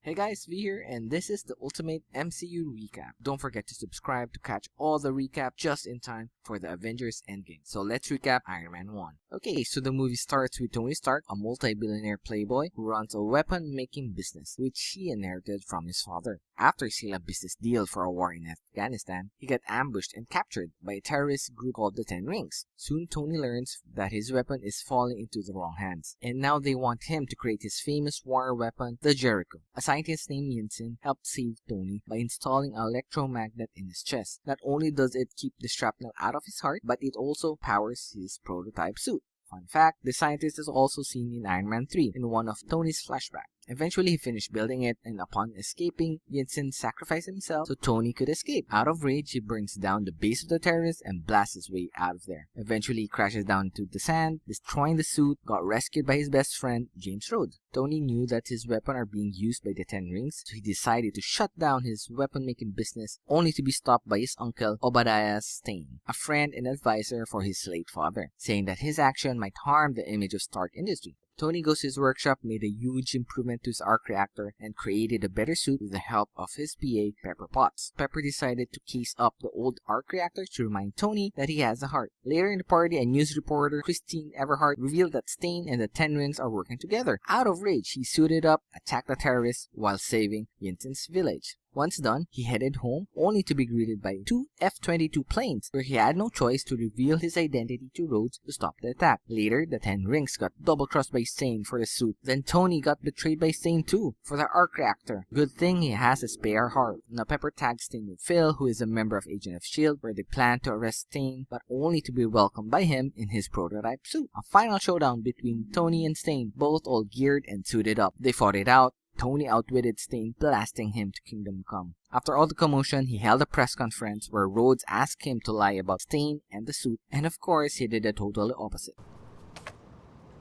Hey guys, V here, and this is the ultimate MCU recap. Don't forget to subscribe to catch all the recap just in time for the Avengers Endgame. So let's recap Iron Man 1. Okay, so the movie starts with Tony Stark, a multi-billionaire playboy who runs a weapon-making business, which he inherited from his father. After sealing a business deal for a war in Afghanistan, he got ambushed and captured by a terrorist group called the Ten Rings. Soon Tony learns that his weapon is falling into the wrong hands, and now they want him to create his famous war weapon, the Jericho. A scientist named Yinsen helped save Tony by installing an electromagnet in his chest. Not only does it keep the shrapnel out of his heart, but it also powers his prototype suit. Fun fact, the scientist is also seen in Iron Man 3 in one of Tony's flashbacks. Eventually, he finished building it, and upon escaping, Yinsen sacrificed himself so Tony could escape. Out of rage, he burns down the base of the terrorist and blasts his way out of there. Eventually, he crashes down into the sand, destroying the suit, got rescued by his best friend, James Rhodes. Tony knew that his weapon are being used by the Ten Rings, so he decided to shut down his weapon-making business, only to be stopped by his uncle, Obadiah Stane, a friend and advisor for his late father, saying that his action might harm the image of Stark Industries. Tony goes to his workshop, made a huge improvement to his arc reactor, and created a better suit with the help of his PA, Pepper Potts. Pepper decided to case up the old arc reactor to remind Tony that he has a heart. Later in the party, a news reporter, Christine Everhart, revealed that Stane and the Ten Rings are working together. Out of rage, he suited up, attacked the terrorists while saving Yinsen's village. Once done, he headed home, only to be greeted by two F-22 planes, where he had no choice to reveal his identity to Rhodes to stop the attack. Later, the Ten Rings got double-crossed by Stane for the suit. Then Tony got betrayed by Stane too, for the arc reactor. Good thing he has a spare heart. Now Pepper tags Stane with Phil, who is a member of Agent of S.H.I.E.L.D., where they plan to arrest Stane, but only to be welcomed by him in his prototype suit. A final showdown between Tony and Stane, both all geared and suited up. They fought it out. Tony outwitted Stane, blasting him to Kingdom Come. After all the commotion, he held a press conference where Rhodes asked him to lie about Stane and the suit, and of course, he did the totally opposite.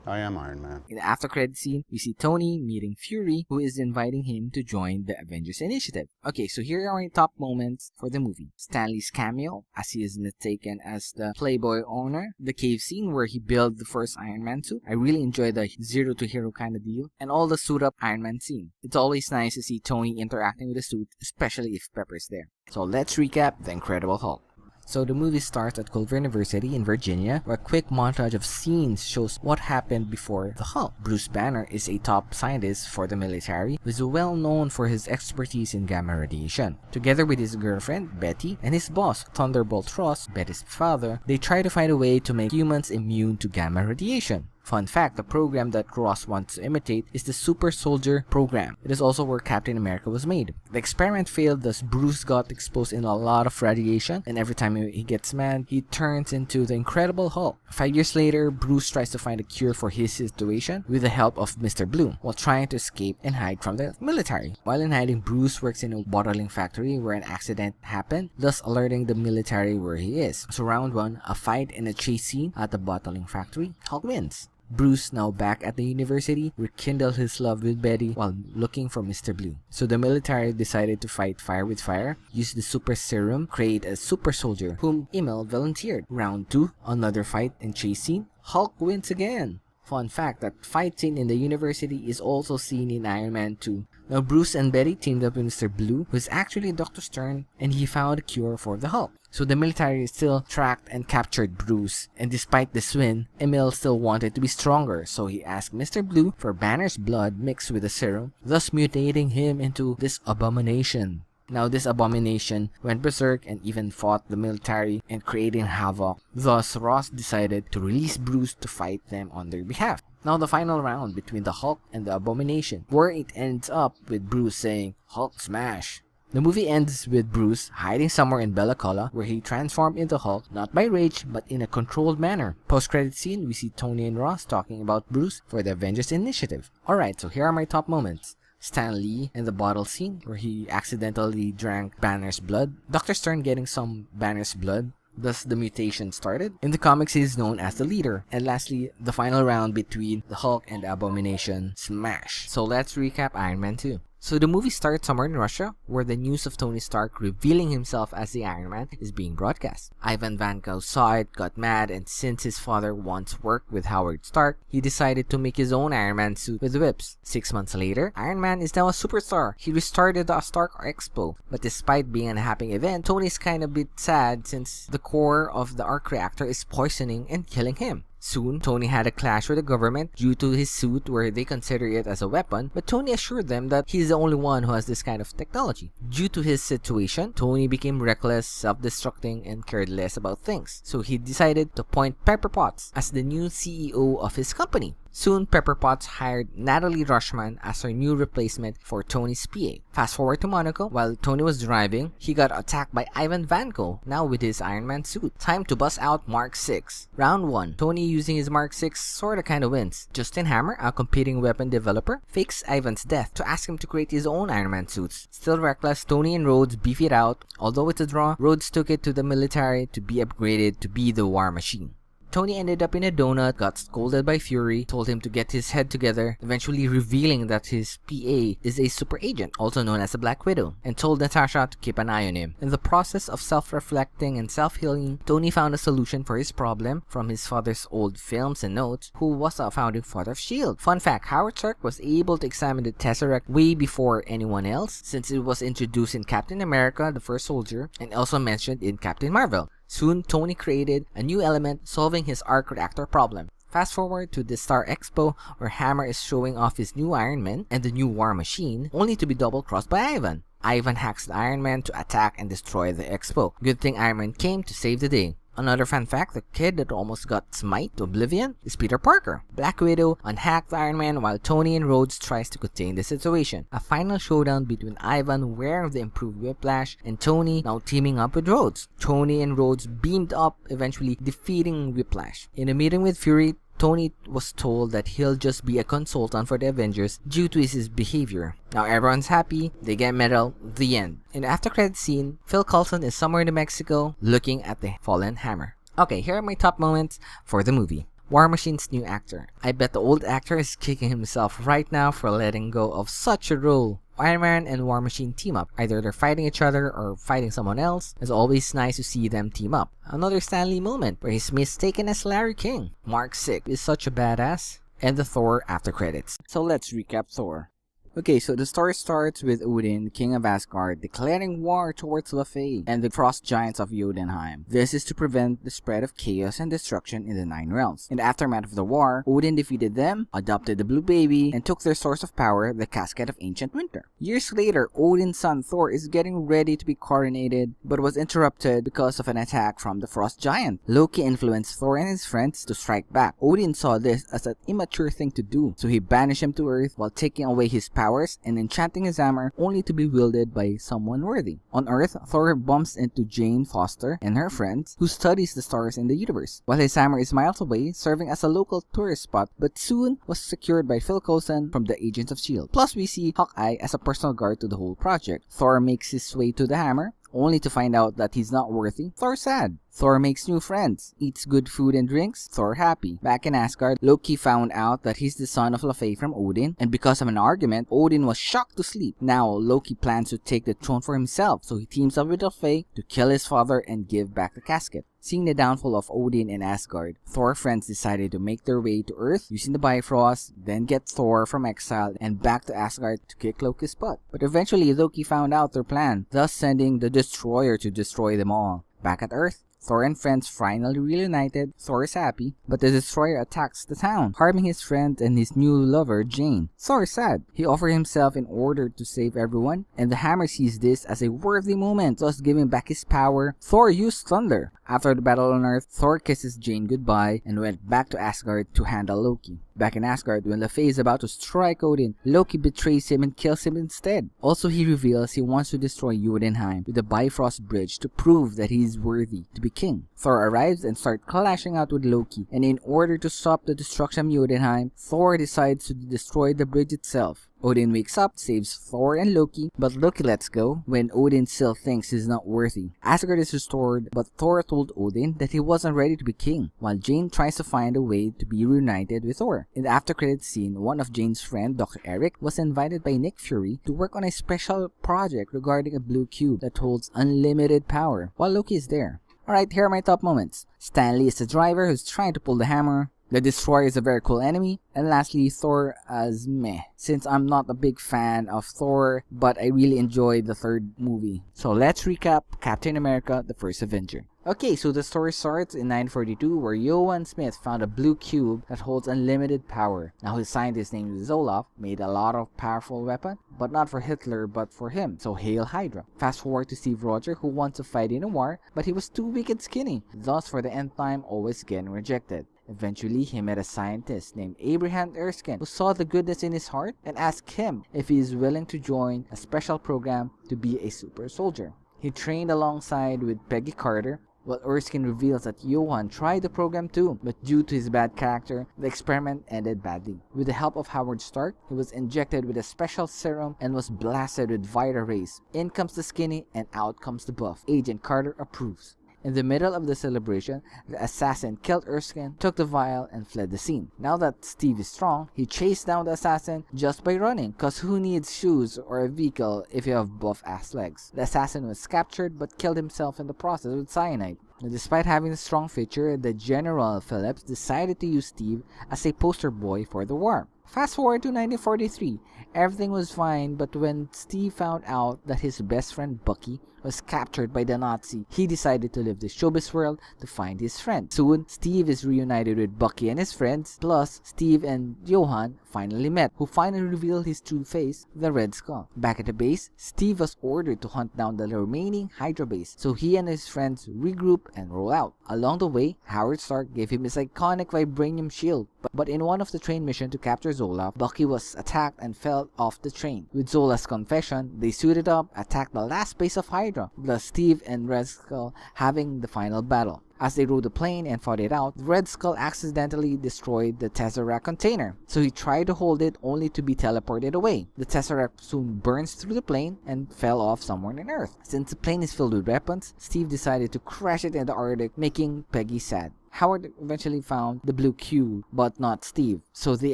I am Iron Man. In the after-credit scene, we see Tony meeting Fury, who is inviting him to join the Avengers Initiative. Okay, so here are my top moments for the movie. Stan Lee's cameo, as he is mistaken as the Playboy owner. The cave scene where he built the first Iron Man suit. I really enjoyed the zero to hero kind of deal. And all the suit-up Iron Man scene. It's always nice to see Tony interacting with the suit, especially if Pepper's there. So let's recap The Incredible Hulk. So the movie starts at Culver University in Virginia, where a quick montage of scenes shows what happened before the Hulk. Bruce Banner is a top scientist for the military, who is well known for his expertise in gamma radiation. Together with his girlfriend, Betty, and his boss, Thunderbolt Ross, Betty's father, they try to find a way to make humans immune to gamma radiation. Fun fact, the program that Ross wants to imitate is the Super Soldier program. It is also where Captain America was made. The experiment failed, thus Bruce got exposed in a lot of radiation, and every time he gets mad, he turns into the Incredible Hulk. 5 years later, Bruce tries to find a cure for his situation with the help of Mr. Blue, while trying to escape and hide from the military. While in hiding, Bruce works in a bottling factory where an accident happened, thus alerting the military where he is. So round 1, a fight and a chase scene at the bottling factory. Hulk wins. Bruce, now back at the university, rekindled his love with Betty while looking for Mr. Blue. So the military decided to fight fire with fire, use the super serum, create a super soldier, whom Emil volunteered. Round 2, another fight and chase scene. Hulk wins again. Fun fact, that fight scene in the university is also seen in Iron Man 2. Now Bruce and Betty teamed up with Mr. Blue, who is actually Dr. Stern, and he found a cure for the Hulk. So the military still tracked and captured Bruce, and despite this win, Emil still wanted to be stronger, so he asked Mr. Blue for Banner's blood mixed with the serum, thus mutating him into this abomination. Now this abomination went berserk and even fought the military and creating havoc. Thus Ross decided to release Bruce to fight them on their behalf. Now the final round between the Hulk and the Abomination, where it ends up with Bruce saying, "Hulk smash." The movie ends with Bruce hiding somewhere in Bella Cola, where he transformed into Hulk, not by rage, but in a controlled manner. Post-credit scene, we see Tony and Ross talking about Bruce for the Avengers Initiative. Alright, so here are my top moments. Stan Lee and the bottle scene, where he accidentally drank Banner's blood. Dr. Stern getting some Banner's blood. Thus the mutation started. In the comics, he is known as the leader. And lastly, the final round between the Hulk and the Abomination. Smash. So let's recap Iron Man 2. So the movie starts somewhere in Russia, where the news of Tony Stark revealing himself as the Iron Man is being broadcast. Ivan Vanko saw it, got mad, and since his father once worked with Howard Stark, he decided to make his own Iron Man suit with whips. 6 months later, Iron Man is now a superstar. He restarted the Stark Expo, but despite being an happy event, Tony is kind of a bit sad since the core of the arc reactor is poisoning and killing him. Soon, Tony had a clash with the government due to his suit where they consider it as a weapon, but Tony assured them that he's the only one who has this kind of technology. Due to his situation, Tony became reckless, self-destructing, and cared less about things. So he decided to appoint Pepper Potts as the new CEO of his company. Soon, Pepper Potts hired Natalie Rushman as her new replacement for Tony's PA. Fast forward to Monaco, while Tony was driving, he got attacked by Ivan Vanko, now with his Iron Man suit. Time to bust out Mark 6. Round 1. Tony using his Mark 6 sorta kinda wins. Justin Hammer, a competing weapon developer, fakes Ivan's death to ask him to create his own Iron Man suits. Still reckless, Tony and Rhodes beef it out. Although it's a draw, Rhodes took it to the military to be upgraded to be the War Machine. Tony ended up in a donut, got scolded by Fury, told him to get his head together, eventually revealing that his PA is a super agent, also known as a Black Widow, and told Natasha to keep an eye on him. In the process of self-reflecting and self-healing, Tony found a solution for his problem from his father's old films and notes, who was a founding father of S.H.I.E.L.D. Fun fact, Howard Stark was able to examine the Tesseract way before anyone else, since it was introduced in Captain America, the First Soldier, and also mentioned in Captain Marvel. Soon, Tony created a new element solving his arc reactor problem. Fast forward to the Star Expo, where Hammer is showing off his new Iron Man and the new War Machine, only to be double-crossed by Ivan. Ivan hacks the Iron Man to attack and destroy the expo. Good thing Iron Man came to save the day. Another fun fact, the kid that almost got smite to oblivion is Peter Parker. Black Widow unhacked Iron Man while Tony and Rhodes tries to contain the situation. A final showdown between Ivan wearing the improved Whiplash and Tony now teaming up with Rhodes. Tony and Rhodes beamed up, eventually defeating Whiplash. In a meeting with Fury, Tony was told that he'll just be a consultant for the Avengers due to his behavior. Now everyone's happy, they get medal, the end. In the after credit scene, Phil Coulson is somewhere in Mexico looking at the fallen Hammer. Okay, here are my top moments for the movie. War Machine's new actor. I bet the old actor is kicking himself right now for letting go of such a role. Iron Man and War Machine team up. Either they're fighting each other or fighting someone else. It's always nice to see them team up. Another Stan Lee moment where he's mistaken as Larry King. Mark 6 is such a badass. And the Thor after credits. So let's recap Thor. Okay, so the story starts with Odin, king of Asgard, declaring war towards Laufey and the frost giants of Jotunheim. This is to prevent the spread of chaos and destruction in the Nine Realms. In the aftermath of the war, Odin defeated them, adopted the blue baby, and took their source of power, the Casket of Ancient Winter. Years later, Odin's son Thor is getting ready to be coronated, but was interrupted because of an attack from the frost giant. Loki influenced Thor and his friends to strike back. Odin saw this as an immature thing to do, so he banished him to Earth while taking away his powers and enchanting his hammer only to be wielded by someone worthy. On Earth, Thor bumps into Jane Foster and her friends who studies the stars in the universe, while his hammer is miles away serving as a local tourist spot but soon was secured by Phil Coulson from the Agents of S.H.I.E.L.D. Plus we see Hawkeye as a personal guard to the whole project. Thor makes his way to the hammer only to find out that he's not worthy. Thor sad. Thor makes new friends, eats good food and drinks, Thor happy. Back in Asgard, Loki found out that he's the son of Laufey from Odin, and because of an argument, Odin was shocked to sleep. Now, Loki plans to take the throne for himself, so he teams up with Laufey to kill his father and give back the casket. Seeing the downfall of Odin and Asgard, Thor friends decided to make their way to Earth using the Bifrost, then get Thor from exile and back to Asgard to kick Loki's butt. But eventually, Loki found out their plan, thus sending the Destroyer to destroy them all. Back at Earth, Thor and friends finally reunited. Thor is happy, but the Destroyer attacks the town, harming his friend and his new lover, Jane. Thor is sad. He offers himself in order to save everyone, and the hammer sees this as a worthy moment, thus giving back his power. Thor used thunder. After the battle on Earth, Thor kisses Jane goodbye and went back to Asgard to handle Loki. Back in Asgard, when Laufey is about to strike Odin, Loki betrays him and kills him instead. Also, he reveals he wants to destroy Jotunheim with the Bifrost Bridge to prove that he is worthy to be king. Thor arrives and starts clashing out with Loki, and in order to stop the destruction of Jotunheim, Thor decides to destroy the bridge itself. Odin wakes up, saves Thor and Loki, but Loki lets go when Odin still thinks he's not worthy. Asgard is restored, but Thor told Odin that he wasn't ready to be king, while Jane tries to find a way to be reunited with Thor. In the after credits scene, one of Jane's friends, Dr. Eric, was invited by Nick Fury to work on a special project regarding a blue cube that holds unlimited power, while Loki is there. Alright, here are my top moments. Stan Lee is the driver who's trying to pull the hammer. The Destroyer is a very cool enemy. And lastly, Thor as meh. Since I'm not a big fan of Thor, but I really enjoyed the third movie. So let's recap Captain America, the First Avenger. Okay, so the story starts in 1942 where Johann Smith found a blue cube that holds unlimited power. Now his scientist named Zoloff made a lot of powerful weapon, but not for Hitler but for him, so hail Hydra. Fast forward to Steve Rogers who wants to fight in a war, but he was too weak and skinny, thus for the nth time always getting rejected. Eventually, he met a scientist named Abraham Erskine who saw the goodness in his heart and asked him if he is willing to join a special program to be a super soldier. He trained alongside with Peggy Carter, while Erskine reveals that Johann tried the program too, but due to his bad character, the experiment ended badly. With the help of Howard Stark, he was injected with a special serum and was blasted with Vita rays. In comes the skinny and out comes the buff. Agent Carter approves. In the middle of the celebration, the assassin killed Erskine, took the vial, and fled the scene. Now that Steve is strong, he chased down the assassin just by running, cause who needs shoes or a vehicle if you have buff-ass legs? The assassin was captured but killed himself in the process with cyanide. Now, despite having a strong feature, the General Phillips decided to use Steve as a poster boy for the war. Fast forward to 1943, everything was fine, but when Steve found out that his best friend Bucky was captured by the Nazi, he decided to leave the showbiz world to find his friend. Soon, Steve is reunited with Bucky and his friends, plus Steve and Johann finally met, who finally revealed his true face, the Red Skull. Back at the base, Steve was ordered to hunt down the remaining Hydra base, so he and his friends regroup and roll out. Along the way, Howard Stark gave him his iconic vibranium shield, but in one of the train missions to capture Zola, Bucky was attacked and fell off the train. With Zola's confession, they suited up, attacked the last base of Hydra, thus Steve and Red Skull having the final battle. As they rode the plane and fought it out, Red Skull accidentally destroyed the Tesseract container, so he tried to hold it only to be teleported away. The Tesseract soon burns through the plane and fell off somewhere on Earth. Since the plane is filled with weapons, Steve decided to crash it in the Arctic, making Peggy sad. Howard eventually found the blue cube, but not Steve, so they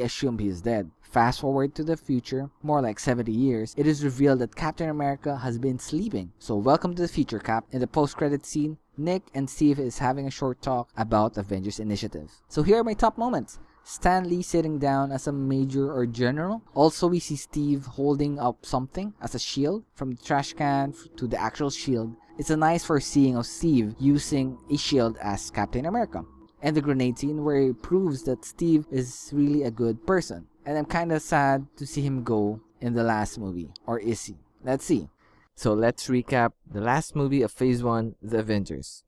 assumed he is dead. Fast forward to the future, more like 70 years, it is revealed that Captain America has been sleeping. So welcome to the future, Cap. In the post-credit scene, Nick and Steve is having a short talk about Avengers Initiative. So here are my top moments. Stan Lee sitting down as a major or general. Also, we see Steve holding up something as a shield, from the trash can to the actual shield. It's a nice foreseeing of Steve using a shield as Captain America. And the grenade scene where he proves that Steve is really a good person. And I'm kinda sad to see him go in the last movie. Or is he? Let's see. So let's recap the last movie of Phase 1, The Avengers.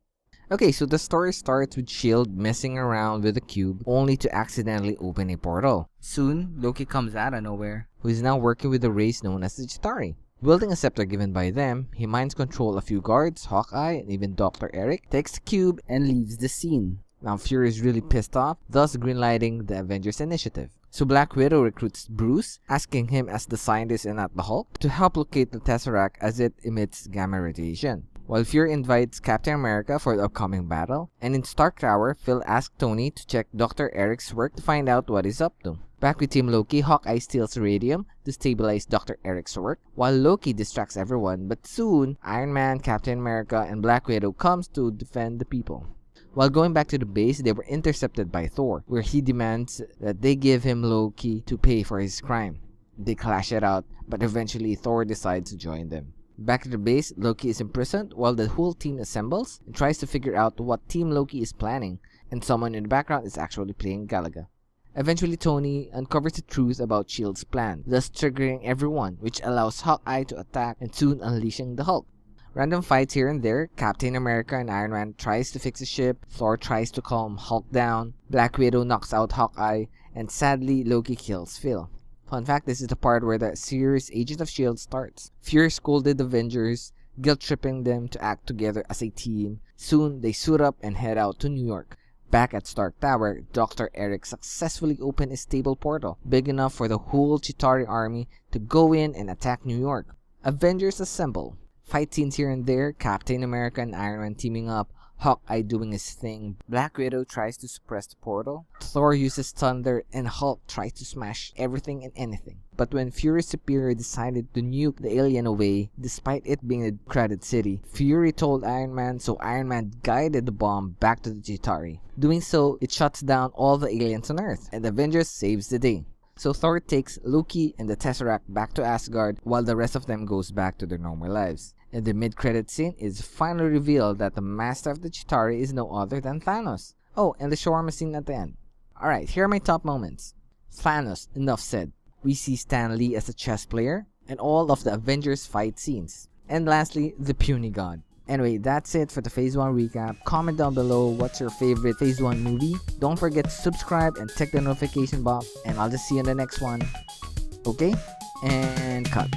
Okay, so the story starts with S.H.I.E.L.D. messing around with the cube only to accidentally open a portal. Soon, Loki comes out of nowhere, who is now working with a race known as the Chitauri. Wielding a scepter given by them, he minds control a few guards, Hawkeye, and even Dr. Eric, takes the cube and leaves the scene. Now Fury is really pissed off, thus greenlighting the Avengers Initiative. So Black Widow recruits Bruce, asking him as the scientist and not the Hulk, to help locate the Tesseract as it emits gamma radiation. While Fury invites Captain America for the upcoming battle, and in Stark Tower, Phil asks Tony to check Dr. Eric's work to find out what he's up to. Back with Team Loki, Hawkeye steals radium to stabilize Dr. Eric's work, while Loki distracts everyone, but soon, Iron Man, Captain America, and Black Widow comes to defend the people. While going back to the base, they were intercepted by Thor, where he demands that they give him Loki to pay for his crime. They clash it out, but eventually Thor decides to join them. Back at the base, Loki is imprisoned while the whole team assembles and tries to figure out what Team Loki is planning, and someone in the background is actually playing Galaga. Eventually, Tony uncovers the truth about S.H.I.E.L.D.'s plan, thus triggering everyone, which allows Hawkeye to attack and soon unleashing the Hulk. Random fights here and there, Captain America and Iron Man tries to fix the ship, Thor tries to calm Hulk down, Black Widow knocks out Hawkeye, and sadly, Loki kills Phil. Fun fact, this is the part where the series Agent of S.H.I.E.L.D. starts. Fury scolded the Avengers, guilt-tripping them to act together as a team. Soon, they suit up and head out to New York. Back at Stark Tower, Dr. Eric successfully opened a stable portal, big enough for the whole Chitauri army to go in and attack New York. Avengers assemble. Fight scenes here and there, Captain America and Iron Man teaming up, Hawkeye doing his thing, Black Widow tries to suppress the portal, Thor uses thunder, and Hulk tries to smash everything and anything. But when Fury's superior decided to nuke the alien away, despite it being a crowded city, Fury told Iron Man, so Iron Man guided the bomb back to the Chitauri. Doing so, it shuts down all the aliens on Earth, and Avengers saves the day. So Thor takes Loki and the Tesseract back to Asgard, while the rest of them goes back to their normal lives. In the mid-credit scene, it's finally revealed that the master of the Chitauri is no other than Thanos. Oh, and the shawarma scene at the end. Alright, here are my top moments. Thanos, enough said. We see Stan Lee as a chess player, and all of the Avengers fight scenes. And lastly, the puny god. Anyway, that's it for the Phase 1 recap. Comment down below what's your favorite Phase 1 movie. Don't forget to subscribe and check the notification box, and I'll just see you in the next one. Okay? And cut.